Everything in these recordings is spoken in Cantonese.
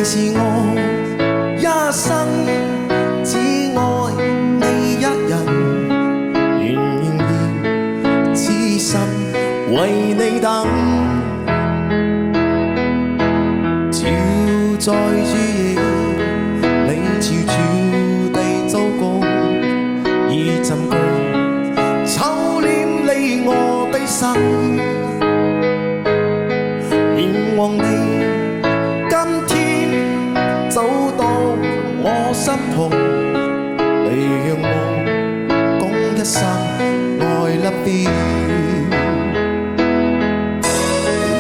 其實我一生只愛你一人，願意痴心為你等。照在雨夜，你悄悄地走過，已浸據秋臉你我的心，願望你今天走到我身旁，你讓我講一聲 I love you。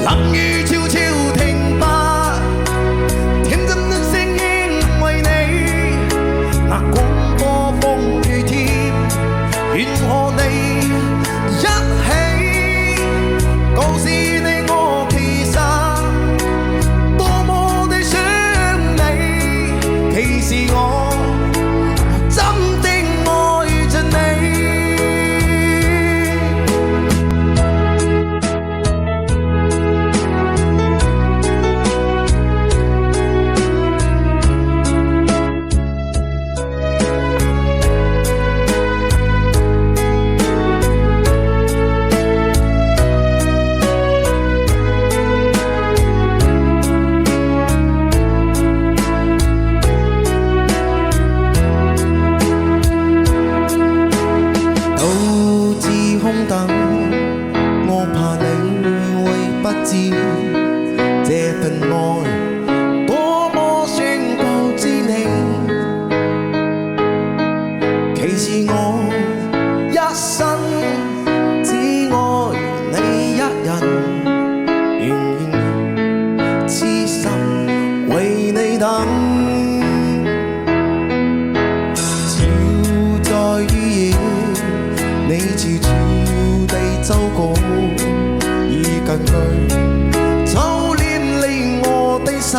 冷雨悄悄停吧，天真的聲音為你，那廣播風雨天，願和你一起告訴你我其實多麼地想你，其實我真的愛着你。我怕你會不知這份愛多麼想告知你，其實我一生只愛你一人，願意痴心為你等。照在雨夜，你悄悄地走過，已近去秋臉你我的心。